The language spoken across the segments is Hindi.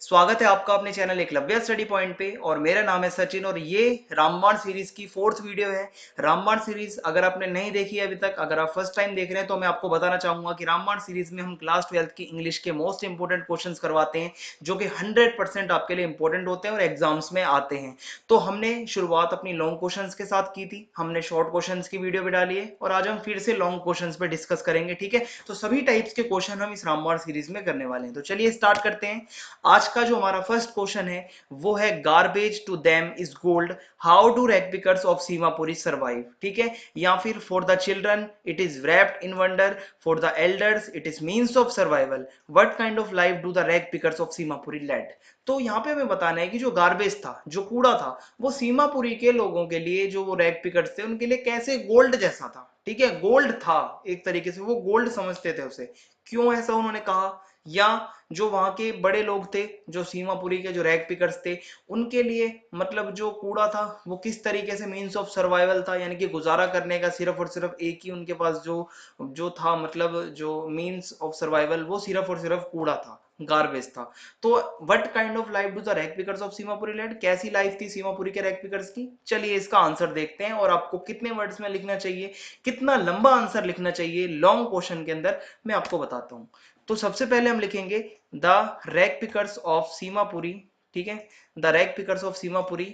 स्वागत है आपका अपने चैनल एकलव्य स्टडी पॉइंट पे। और मेरा नाम है सचिन और ये रामबाण सीरीज की 4th वीडियो है। रामबाण सीरीज अगर आपने नहीं देखी है अभी तक, अगर आप फर्स्ट टाइम देख रहे हैं तो मैं आपको बताना चाहूंगा कि रामबाण सीरीज में हम क्लास 12th की इंग्लिश के मोस्ट इंपोर्टेंट क्वेश्चंस करवाते हैं जो कि 100% आपके लिए इंपॉर्टेंट होते हैं और एग्जाम्स में आते हैं। तो हमने शुरुआत अपनी लॉन्ग क्वेश्चंस के साथ की थी, हमने शॉर्ट क्वेश्चंस की वीडियो भी डाली है और आज हम फिर से लॉन्ग क्वेश्चंस पे डिस्कस करेंगे। ठीक है, तो सभी टाइप्स के क्वेश्चन हम इस रामबाण सीरीज में करने वाले हैं। तो चलिए स्टार्ट करते हैं। आज का जो हमारा फर्स्ट क्वेश्चन है वो है garbage to them is gold, how do rag pickers of Seemapuri survive. ठीक है, या फिर for the children it is wrapped in wonder, for the elders it is means of survival, what kind of life do the rag pickers of Seemapuri led. तो यहाँ पे हमें बताना है कि जो गार्बेज था, जो कूड़ा था, वो सीमापुरी के लोगों के लिए, जो वो रैग पिकर्स थे उनके लिए कैसे गोल्ड जैसा था। ठीक है, गोल्ड था, एक तरीके से वो गोल्ड समझते थे उसे। क्यों ऐसा उन्होंने कहा, या जो वहां के बड़े लोग थे, जो सीमापुरी के जो रैग पिकर्स थे, उनके लिए मतलब जो कूड़ा था वो किस तरीके से मीन्स ऑफ सर्वाइवल था, यानी कि गुजारा करने का सिर्फ और सिर्फ एक ही उनके पास जो जो था, मतलब जो मीन्स ऑफ सर्वाइवल वो सिर्फ और सिर्फ कूड़ा था, गार्बेज था। तो what kind of life do the rag pickers of Seemapuri led, कैसी लाइफ थी सीमापुरी के रैग पिकर्स की। चलिए इसका आंसर देखते हैं और आपको कितने वर्ड्स में लिखना चाहिए, कितना लंबा आंसर लिखना चाहिए लॉन्ग क्वेश्चन के अंदर, मैं आपको बताता हूं। तो सबसे पहले हम लिखेंगे the rag pickers of Seemapuri. ठीक है, the rag pickers of Seemapuri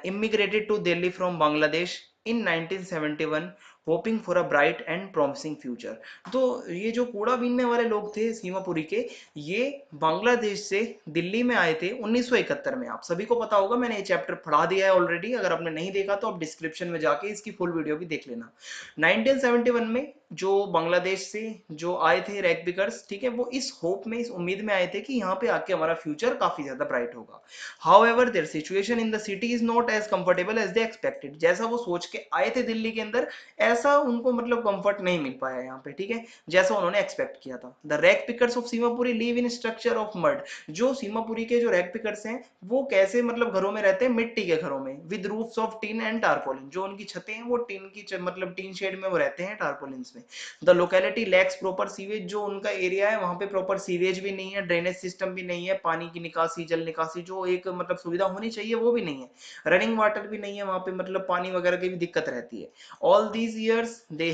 immigrated to Delhi from Bangladesh in 1971 hoping for a bright and promising future. तो ये जो कूड़ा बीनने वाले लोग थे सीमापुरी के, ये बांग्लादेश से दिल्ली में आए थे 1971 में। आप सभी को पता होगा, मैंने ये चैप्टर पढ़ा दिया है ऑलरेडी, अगर आपने नहीं देखा तो आप डिस्क्रिप्शन में जाके इसकी फुल वीडियो भी देख लेना। 1971 में जो बांग्लादेश से जो आए थे रैग पिकर्स, ठीक है, वो इस होप में, इस उम्मीद में आए थे कि यहाँ पे आके हमारा फ्यूचर काफी ज्यादा ब्राइट होगा। However their situation in the city is not as comfortable as they expected. जैसा वो सोच के आए थे दिल्ली के अंदर, ऐसा उनको मतलब कंफर्ट नहीं मिल पाया यहाँ पे। ठीक है, जैसा उन्होंने एक्सपेक्ट किया था। The rag pickers of Seemapuri live in structure of mud. जो सीमापुरी के जो रैग पिकर्स हैं वो कैसे मतलब घरों में रहते हैं, मिट्टी के घरों में, with roofs of tin and tarpaulin. जो उनकी छतें हैं वो टिन की मतलब टिन शेड में वो रहते हैं, टारपोलिन्स में। The locality lakhs proper sewage. जो उनका एरिया है वहां पे प्रॉपर सीवेज भी नहीं है, ड्रेनेज सिस्टम भी नहीं है, पानी की निकासी, जल निकासी जो एक मतलब सुविधा होनी चाहिए वो भी नहीं है, रनिंग वाटर भी नहीं है वहां पे, मतलब पानी वगैरह की भी दिक्कत रहती है। All these years they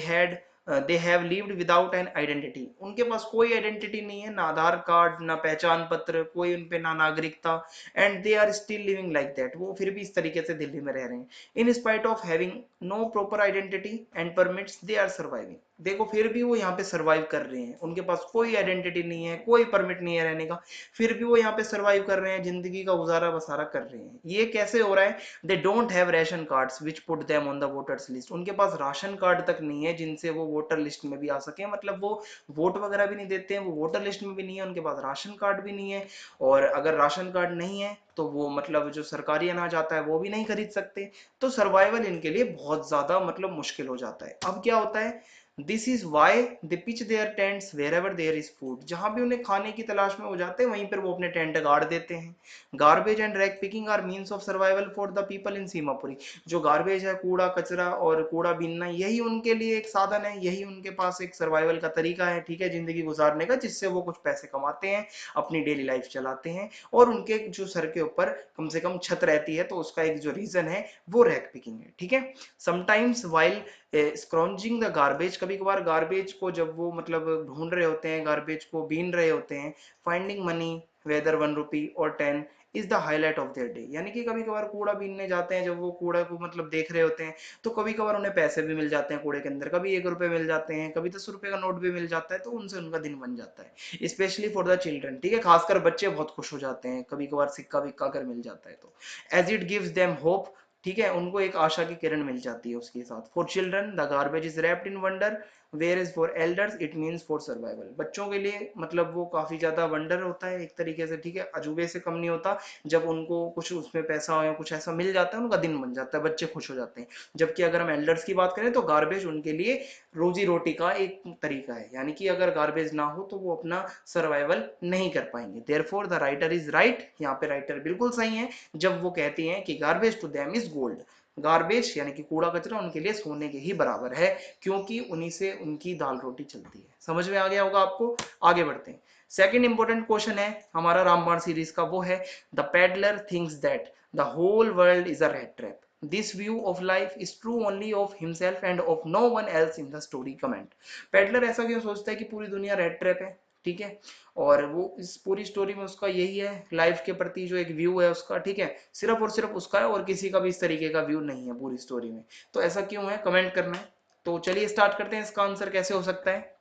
have lived without an identity. उनके पास कोई आइडेंटिटी नहीं है, ना आधार कार्ड, ना पहचान पत्र, कोई उनपे ना नागरिकता। And they are still living like that. वो फिर भी इस तरीके से दिल्ली में रह रहे हैं। In spite of having no proper identity and permits they are surviving. देखो फिर भी वो यहाँ पे सर्वाइव कर रहे हैं, उनके पास कोई आइडेंटिटी नहीं है, कोई परमिट नहीं है रहने का, फिर भी वो यहाँ पे सर्वाइव कर रहे हैं, जिंदगी का गुजारा बसारा कर रहे हैं। ये कैसे हो रहा है, they don't have ration cards which put them on the voters list. उनके पास राशन कार्ड तक नहीं है जिनसे वो वोटर लिस्ट में भी आ सके, मतलब वो वोट वगैरह भी नहीं देते हैं, वो वोटर लिस्ट में भी नहीं है, उनके पास राशन कार्ड भी नहीं है। और अगर राशन कार्ड नहीं है तो वो मतलब जो सरकारी अनाज आता है वो भी नहीं खरीद सकते। तो सर्वाइवल इनके लिए बहुत ज्यादा मतलब मुश्किल हो जाता है। अब क्या होता है, this is why they pitch their tents wherever there is food. जहां भी उन्हें खाने की तलाश में हो जाते हैं वहीं पर वो अपने टेंट गाड़ देते हैं। Garbage and rag picking are means of survival for the people in Seemapuri. जो गार्बेज है, कूड़ा कचरा और कूड़ा बीनना, यही उनके लिए एक साधन है, यही उनके पास एक सर्वाइवल का तरीका है, ठीक है, जिंदगी गुजारने का, जिससे वो कुछ पैसे कमाते हैं, अपनी डेली लाइफ चलाते हैं। और उनके जो सर के ऊपर कम से कम छत रहती है, तो उसका एक जो रीजन है वो रैग पिकिंग है। ठीक है, समटाइम्स वाइल स्क्रॉन्जिंग द गार्बेज, कभी कभार गार्बेज को जब वो मतलब ढूंढ रहे होते हैं, गार्बेज को बीन रहे होते हैं, फाइंडिंग मनी वेदर 1 रुपी और 10 is the highlight of their day. यानी कि कभी कभार कूड़ा बीनने जाते हैं, जब वो कूड़ा को मतलब देख रहे होते हैं, तो कभी कभार उन्हें पैसे भी मिल जाते हैं कूड़े के अंदर, कभी 1 रुपए मिल जाते हैं, कभी 10 रुपए का नोट भी मिल जाता है, तो उनसे उनका दिन बन जाता है, स्पेशली फॉर द चिल्ड्रन। ठीक है, खासकर बच्चे बहुत खुश हो जाते हैं कभी कभार सिक्का विक्का अगर मिल जाता है तो, as it gives them hope. ठीक है, उनको एक आशा की किरण मिल जाती है उसके साथ। For children the garbage is wrapped in wonder, whereas for elders it means for survival. बच्चों के लिए मतलब वो काफी ज्यादा वंडर होता है एक तरीके से, ठीक है, अजूबे से कम नहीं होता। जब उनको कुछ उसमें पैसा हो या कुछ ऐसा मिल जाता है, उनका दिन बन जाता है, बच्चे खुश हो जाते हैं। जबकि अगर हम एल्डर्स की बात करें तो गार्बेज उनके लिए रोजी रोटी का एक तरीका है, यानी कि अगर गार्बेज ना हो तो वो अपना सर्वाइवल नहीं कर पाएंगे। Therefore the writer is right, यहाँ पे राइटर बिल्कुल सही है जब वो कहती हैं कि garbage to them is gold. Garbage यानी कि कूड़ा कचरा उनके लिए सोने के ही बराबर है, क्योंकि उन्हीं से उनकी दाल रोटी चलती है। समझ में आ गया होगा आपको। आगे बढ़ते हैं। सेकंड इंपॉर्टेंट क्वेश्चन है हमारा रामबाण सीरीज का, वो है the peddler thinks that the whole world is a rat trap, this view of life is true only of himself and of no one else in the story. Comment. Peddler ऐसा क्यों सोचता है कि पूरी दुनिया रेड ट्रैप है, ठीक है, और वो इस पूरी स्टोरी में उसका यही है, लाइफ के प्रति जो एक व्यू है उसका, ठीक है, सिर्फ और सिर्फ उसका है और किसी का भी इस तरीके का व्यू नहीं है पूरी स्टोरी में। तो ऐसा क्यों है, कमेंट करना है। तो चलिए स्टार्ट करते हैं, इसका आंसर कैसे हो सकता है।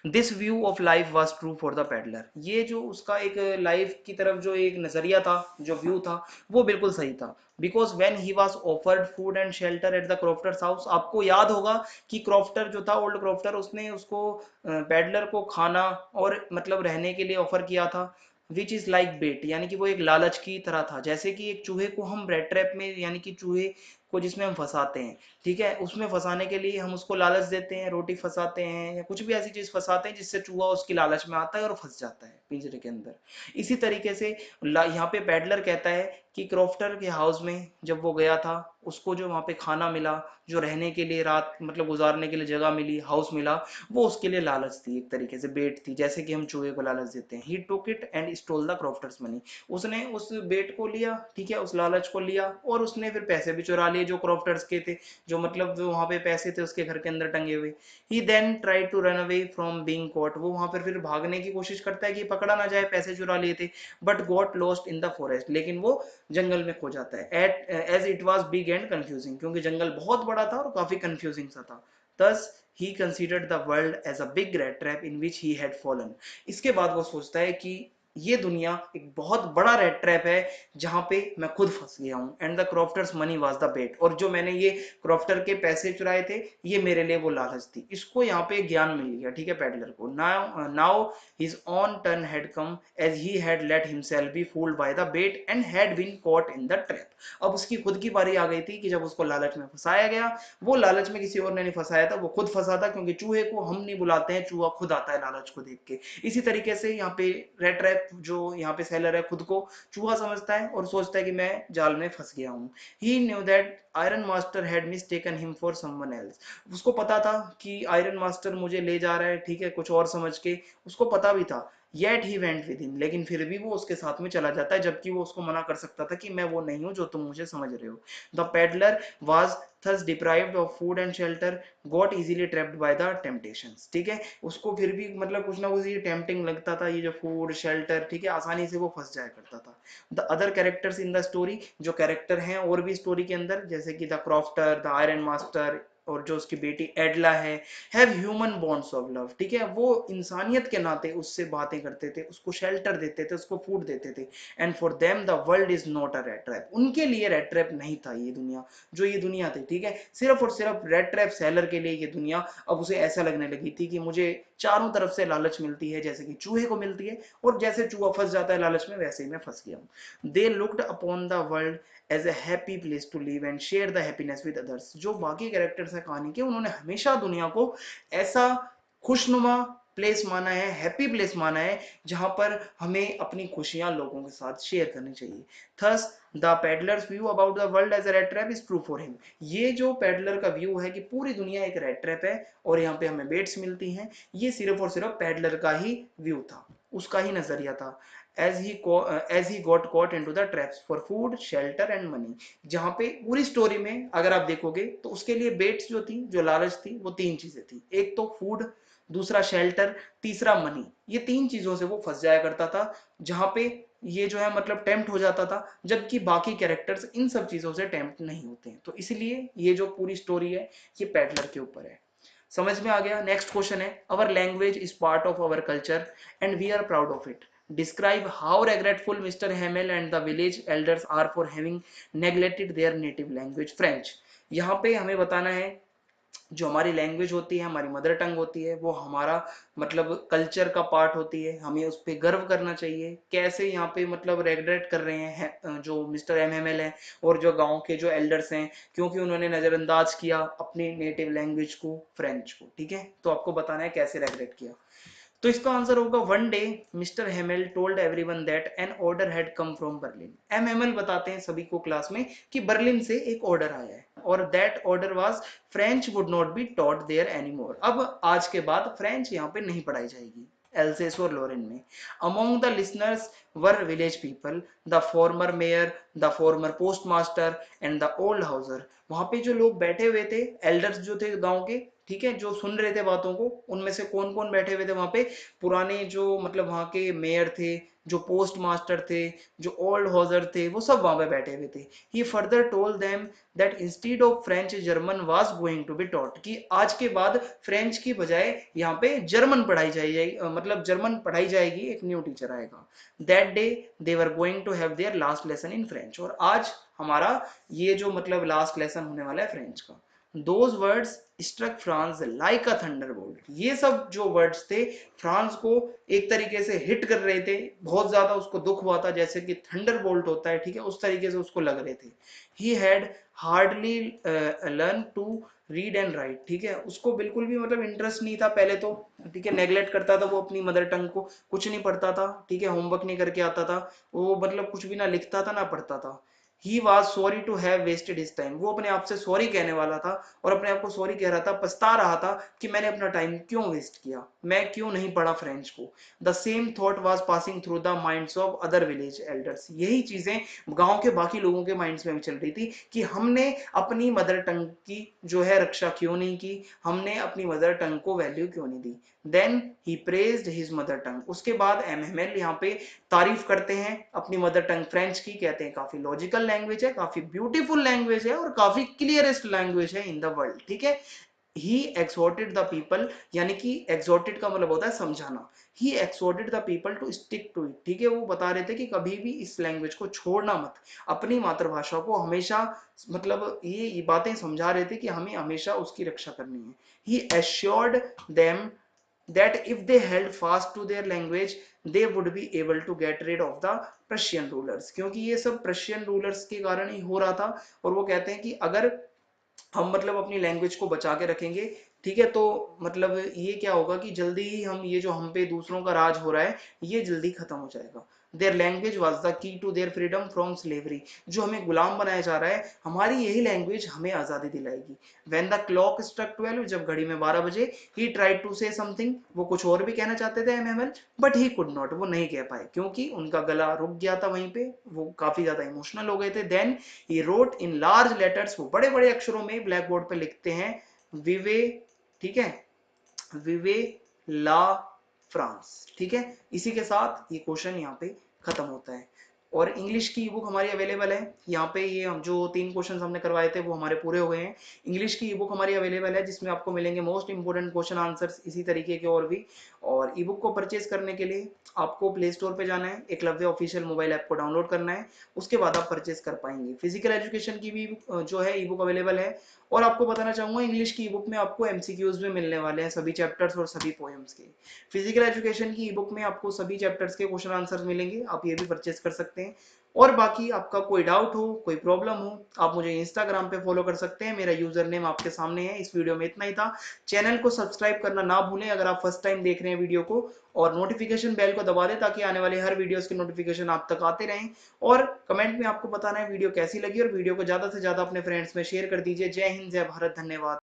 This view of life was true for the peddler, ये जो उसका एक लाइफ की तरफ जो एक नजरिया था, जो व्यू था, वो बिल्कुल सही था। Because when he was offered food and shelter at the crofter's house, आपको याद होगा कि क्रॉफ्टर जो था, ओल्ड क्रॉफ्टर, उसने उसको पैडलर को खाना और मतलब रहने के लिए ऑफर किया था, विच इज लाइक बेट, यानी कि वो एक लालच की तरह था। जैसे कि एक चूहे को हम रेड ट्रैप में, यानी कि चूहे को जिसमें हम फंसाते हैं, ठीक है, उसमें फंसाने के लिए हम उसको लालच देते हैं, रोटी फंसाते हैं या कुछ भी ऐसी चीज फंसाते हैं जिससे चूहा उसकी लालच में आता है और फंस जाता है पिंजरे के अंदर। इसी तरीके से यहाँ पे पैडलर कहता है कि क्रॉफ्टर के हाउस में जब वो गया था, उसको जो वहां पे खाना मिला, जो रहने के लिए रात मतलब गुजारने के लिए जगह मिली, हाउस मिला, वो उसके लिए लालच थी, एक तरीके से बेट थी, जैसे कि हम चूहे को लालच देते हैं। He took it and stole the crofter's money, उसने उस बेट को लिया, ठीक है, उस लालच को लिया और उसने फिर पैसे भी चुरा लिए जो क्रॉफ्टर्स के थे, जो मतलब वहां पे पैसे थे उसके घर के अंदर टंगे हुए। He then tried to run away from being caught, वो वहां पर फिर भागने की कोशिश करता है कि पकड़ा ना जाए, पैसे चुरा लिए थे, but got lost in the forest, लेकिन वो जंगल में खो जाता है। At as it was big and confusing, क्योंकि जंगल बहुत बड़ा था और काफी कंफ्यूजिंग सा था। thus he considered the world as a big rat trap in which he had fallen, इसके बाद वो सोचता है कि ये दुनिया एक बहुत बड़ा रेड ट्रैप है जहां पे मैं खुद फंस गया हूं। And the crofter's money was the bait, और जो मैंने ये क्रॉफ्टर के पैसे चुराए थे, ये मेरे लिए वो लालच थी। इसको यहाँ पे ज्ञान मिल गया, ठीक है, पैडलर को। Now now his own turn had come as he had let himself be fooled by the bait and had been caught in the trap. अब उसकी खुद की बारी आ गई थी कि जब उसको लालच में फंसाया गया, वो लालच में किसी और ने नहीं फंसाया था, वो खुद फंसा था, क्योंकि चूहे को हम नहीं बुलाते हैं, चूहा खुद आता है लालच को देख के। इसी तरीके से यहाँ पे रेड ट्रैप, जो यहाँ पे सेलर है, खुद को चूहा समझता है और सोचता है कि मैं जाल में फंस गया हूँ। He knew that iron master had mistaken him for someone else, उसको पता था कि आयरन मास्टर मुझे ले जा रहा है, ठीक है, कुछ और समझ के, उसको पता भी था। Yet he went with him, लेकिन फिर भी वो उसके साथ में चला जाता है, जबकि वो उसको मना कर सकता था कि मैं वो नहीं हूं जो तुम मुझे समझ रहे हो। The peddler was thus deprived of food and shelter, got easily trapped by the temptations, ठीक है, उसको फिर भी मतलब कुछ ना कुछ ये टेम्पटिंग लगता था, ये जो फूड शेल्टर, ठीक है, आसानी से वो फंस जाया करता था। The other characters in the story, जो कैरेक्टर हैं और भी स्टोरी के अंदर, जैसे कि the crofter, the iron master और जो उसकी बेटी Edla have human bonds of love, ठीक है, वो इंसानियत के नाते उससे बातें करते थे, उसको शेल्टर देते थे, उसको फूड देते थे। And for them the world is not a rat trap, उनके लिए रेड ट्रैप नहीं था ये दुनिया, जो ये दुनिया थी, ठीक है, सिर्फ और सिर्फ रेड ट्रैप सेलर के लिए ये दुनिया। अब उसे ऐसा लगने लगी थी कि मुझे चारों तरफ से लालच मिलती है, जैसे कि चूहे को मिलती है, और जैसे चूहा फंस जाता है लालच में, वैसे ही मैं फंस गया हूँ। They looked upon the world as a happy place to live and share the happiness with others, जो बाकी कैरेक्टर्स है कहानी के, उन्होंने हमेशा दुनिया को ऐसा खुशनुमा प्लेस माना है, हैप्पी प्लेस माना है, जहां पर हमें अपनी खुशियां लोगों के साथ शेयर करनी चाहिए। Thus the peddler's view about the world as a rat trap is true for him, ये जो पैडलर का व्यू है कि पूरी दुनिया एक रेड ट्रैप है और यहाँ पे हमें बेट्स मिलती हैं, ये सिर्फ और सिर्फ पैडलर का ही व्यू था, उसका ही नजरिया था। as he got caught into the traps for food shelter and money, जहां पे पूरी स्टोरी में अगर आप देखोगे तो उसके लिए बेट्स जो थी, जो लालच थी, वो तीन चीजें थी, एक तो फूड, दूसरा शेल्टर, तीसरा मनी। ये तीन चीजों से वो फंस जाया करता था, जहां पे ये जो है मतलब टेम्प्ट हो जाता था, जबकि बाकी कैरेक्टर्स इन सब चीजों से टेम्प्ट नहीं होते हैं। तो इसलिए ये जो पूरी स्टोरी है, ये पैडलर के ऊपर है। समझ में आ गया। नेक्स्ट क्वेश्चन है, our language is part of our culture and we are proud of it, describe how regretful mister Hamel and the village elders are for having neglected their native language French. यहाँ पे हमें बताना है, जो हमारी लैंग्वेज होती है, हमारी मदर टंग होती है, वो हमारा मतलब कल्चर का पार्ट होती है, हमें उस पर गर्व करना चाहिए। कैसे यहाँ पे मतलब रेग्रेट कर रहे हैं जो मिस्टर एमएमएल हैं और जो गांव के जो एल्डर्स हैं, क्योंकि उन्होंने नजरअंदाज किया अपनी नेटिव लैंग्वेज को, फ्रेंच को, ठीक है। तो आपको बताना है कैसे रेग्रेट किया। तो इसका आंसर होगा, one day mister Hamel told everyone that an order had come from Berlin. M M L बताते हैं सभी को क्लास में कि बर्लिन से एक ऑर्डर आया है, और that order was French would not be taught there anymore, अब आज के बाद फ्रेंच यहाँ पे नहीं पढ़ाई जाएगी। एल्सेस और लॉरेन में। Among the listeners were village people, the former mayor, the former post master and the old Hauser. वहां पे जो लोग बैठे हुए थे, एल्डर्स जो थे गांव के, ठीक है, जो सुन रहे थे बातों को, उनमें से कौन कौन बैठे हुए थे वहां पे? पुराने जो मतलब वहां के मेयर थे, जो पोस्ट मास्टर थे, जो ओल्ड हाउसर थे, वो सब वहां पे बैठे हुए थे। He further told them that instead of French German was going to be taught, कि आज के बाद फ्रेंच की बजाय यहाँ पे जर्मन पढ़ाई जाएगी, मतलब जर्मन पढ़ाई जाएगी, एक न्यू टीचर आएगा। That day they were going to have their last lesson in French, और आज हमारा ये जो मतलब लास्ट लेसन होने वाला है फ्रेंच का। Those words struck Franz like a thunderbolt, ये सब जो वर्ड्स थे फ्रांस को एक तरीके से हिट कर रहे थे, बहुत ज्यादा उसको दुख हुआ था, जैसे कि थंडरबोल्ट होता है, ठीक है, उस तरीके से उसको लग रहे थे। He had hardly learn to read and write, ठीक है, उसको बिल्कुल भी मतलब इंटरेस्ट नहीं था पहले तो, ठीक है, नेग्लेक्ट करता था वो अपनी मदर टंग को, कुछ नहीं पढ़ता था, ठीक है, होमवर्क नहीं करके आता था वो, मतलब कुछ भी ना लिखता था ना पढ़ता था। He was sorry to have wasted his time, वो अपने आप से सॉरी कहने वाला था और अपने आप को सॉरी कह रहा था, पछता रहा था कि मैंने अपना टाइम क्यों वेस्ट किया, मैं क्यों नहीं पढ़ा फ्रेंच को। The same thought was passing through the minds of other village elders, यही चीजें गांव के बाकी लोगों के माइंड्स में भी चल रही थी कि हमने अपनी मदर टंग की जो है रक्षा क्यों नहीं की, हमने अपनी मदर टंग को वैल्यू क्यों नहीं दी। Then he praised his mother tongue, उसके बाद एमएमएल यहाँ पे तारीफ करते हैं अपनी मदर टंग फ्रेंच की, कहते हैं काफी लॉजिकल लैंग्वेज है, काफी ब्यूटीफुल लैंग्वेज है और काफी क्लियरेस्ट लैंग्वेज है इन द वर्ल्ड, ठीक है। ही एक्सोर्टेड द पीपल, यानी कि एक्सोर्टेड का मतलब होता है समझाना, he exhorted the people to stick to it, ठीक है, वो बता रहे थे कि कभी भी इस लैंग्वेज को छोड़ना मत, अपनी मातृभाषा को हमेशा, मतलब ये बातें समझा रहे थे कि हमें हमेशा उसकी रक्षा करनी है। He assured them that if they held fast to their language they would be able to get rid of the Prussian rulers, क्योंकि ये सब प्रशियन रूलर्स के कारण ही हो रहा था। और वो कहते हैं कि अगर हम मतलब अपनी लैंग्वेज को बचा के रखेंगे, ठीक है, तो मतलब ये क्या होगा कि जल्दी ही हम ये जो हम पे दूसरों का राज हो रहा है ये जल्दी खत्म हो जाएगा। Their language was the key to their freedom from slavery, जो हमें गुलाम बनाया जा रहा है, हमारी यही लैंग्वेज हमें आजादी दिलाएगी। व्हेन द क्लॉक स्ट्रक 12, जब घड़ी में 12 बजे, he tried to say something, वो कुछ और भी कहना चाहते थे M M L, but he could not, वो नहीं कह पाए क्योंकि उनका गला रुक गया था वहीं पे, वो काफी ज्यादा इमोशनल हो गए थे। Then he wrote in large letters, वो बड़े बड़े अक्षरों में ब्लैक बोर्ड पे लिखते हैं विवे, ठीक है, विवे ला फ्रांस, ठीक है। इसी के साथ ये क्वेश्चन यहाँ पे खत्म होता है। और इंग्लिश की बुक हमारी अवेलेबल है यहाँ पे, ये हम जो 3 क्वेश्चन हमने करवाए थे वो हमारे पूरे हो गए हैं। इंग्लिश की बुक हमारी अवेलेबल है जिसमें आपको मिलेंगे मोस्ट इंपोर्टेंट क्वेश्चन आंसर्स इसी तरीके के और भी। और ई बुक को परचेज करने के लिए आपको प्ले स्टोर पे जाना है, एकलव्य ऑफिशियल मोबाइल ऐप को डाउनलोड करना है, उसके बाद आप परचेज कर पाएंगे। फिजिकल एजुकेशन की भी जो है ई बुक अवेलेबल है। और आपको बताना चाहूंगा इंग्लिश की ई बुक में आपको एमसीक्यूज भी मिलने वाले हैं, सभी चैप्टर्स और सभी पोएम्स के। फिजिकल एजुकेशन की ई बुक में आपको सभी चैप्टर्स के क्वेश्चन आंसर्स मिलेंगे, आप ये भी परचेज कर सकते हैं। और बाकी आपका कोई डाउट हो, कोई प्रॉब्लम हो, आप मुझे इंस्टाग्राम पे फॉलो कर सकते हैं, मेरा यूजर नेम आपके सामने है। इस वीडियो में इतना ही था। चैनल को सब्सक्राइब करना ना भूलें अगर आप फर्स्ट टाइम देख रहे हैं वीडियो को, और नोटिफिकेशन बेल को दबा दें ताकि आने वाले हर वीडियोस की नोटिफिकेशन आप तक आते रहें। और कमेंट में आपको बताना है वीडियो कैसी लगी, और वीडियो को ज्यादा से ज्यादा अपने फ्रेंड्स में शेयर कर दीजिए। जय हिंद, जय भारत, धन्यवाद।